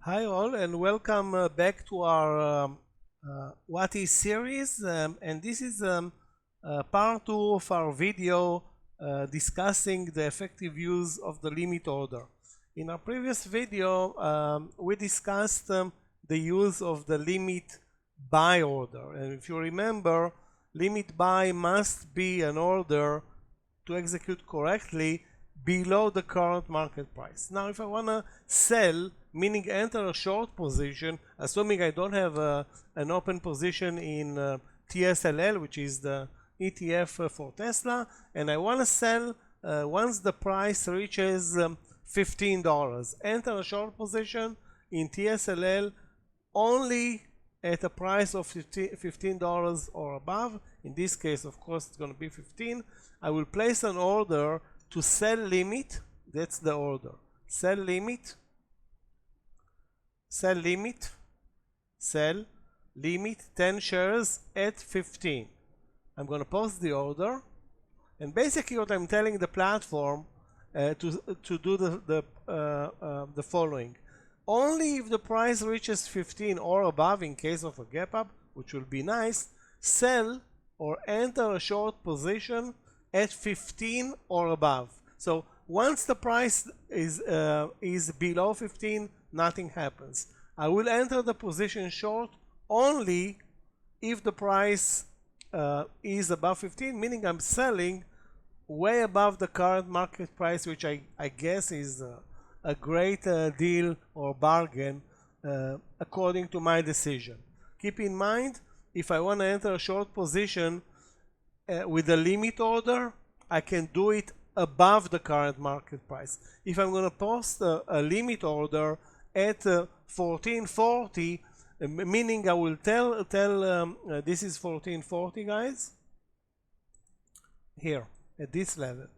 Hi all, and welcome back to our What is series, and this is part 2 of our video discussing the effective use of the limit order. In our previous video we discussed the use of the limit buy order, and if you remember, limit buy must be an order to execute correctly below the current market price. Now if I want to sell, meaning enter a short position, assuming I don't have an open position in TSLL, which is the ETF for Tesla, and I want to sell once the price reaches $15. Enter a short position in TSLL only at a price of $15 or above. In this case, of course, it's going to be 15. I will place an order to sell limit. That's the order. Sell limit, sell limit, sell limit 10 shares at 15. I'm going to post the order, and basically what I'm telling the platform to do the following. Only if the price reaches 15 or above, in case of a gap up, which will be nice, sell or enter a short position at 15 or above. So once the price is below 15, nothing happens. I will enter the position short only if the price is above 15, meaning I'm selling way above the current market price, which I guess is a great deal or bargain according to my decision. Keep in mind, if I want to enter a short position with a limit order, I can do it above the current market price. If I'm going to post a limit order at 1440, meaning I will tell this is 1440, guys, here at this level.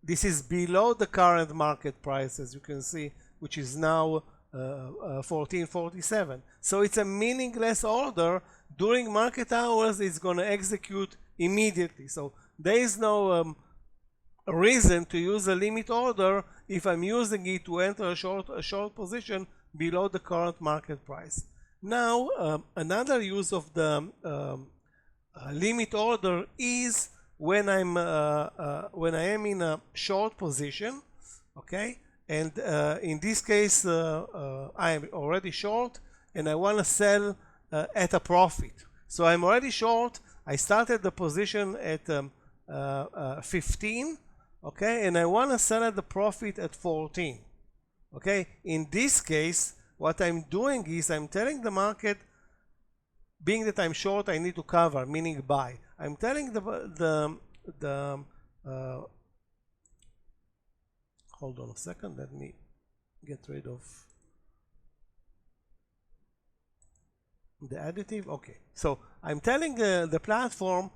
This is below the current market price, as you can see, which is now 1447. So it's a meaningless order. During market hours, it's going to execute immediately. So there is no reason to use a limit order if I'm using it to enter a short position below the current market price. Now, another use of the limit order is when I am in a short position, okay, and in this case I am already short and I want to sell at a profit. So I'm already short. I started the position at 15, okay, and I want to sell at the profit at 14. Okay, in this case, what I'm doing is I'm telling the market, being that I'm short, I need to cover, meaning buy. I'm telling hold on a second, let me get rid of the additive. Okay, so I'm telling the platform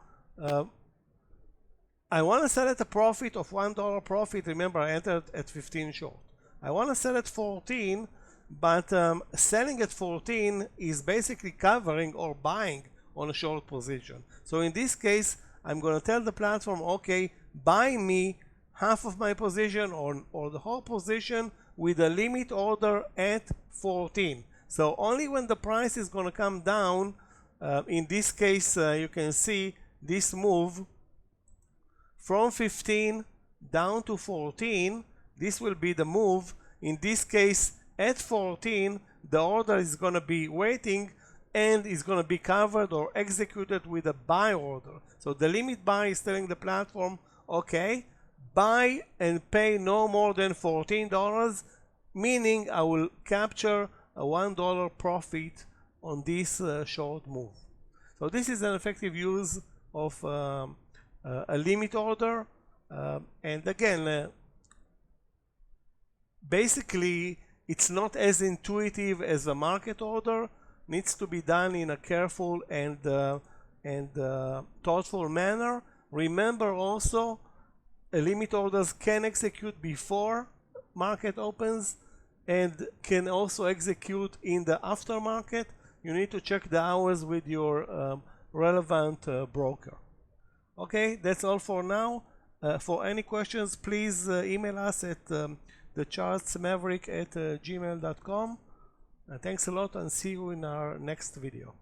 I want to sell at a profit of $1 profit. Remember, I entered at 15 short. I want to sell at 14, but selling at 14 is basically covering or buying on a short position. So in this case, I'm going to tell the platform, okay, buy me half of my position or the whole position with a limit order at 14. So only when the price is going to come down, in this case, you can see this move from 15 down to 14. This will be the move. In this case, at 14, the order is going to be waiting and is going to be covered or executed with a buy order. So the limit buy is telling the platform, okay, buy and pay no more than $14, meaning I will capture a $1 profit on this short move. So this is an effective use of a limit order, and again, basically it's not as intuitive as a market order. Needs to be done in a careful and thoughtful manner. Remember also, limit orders can execute before market opens and can also execute in the aftermarket. You need to check the hours with your relevant broker. Okay, that's all for now. For any questions, please email us at the Charts Maverick at gmail.com. Thanks a lot and see you in our next video.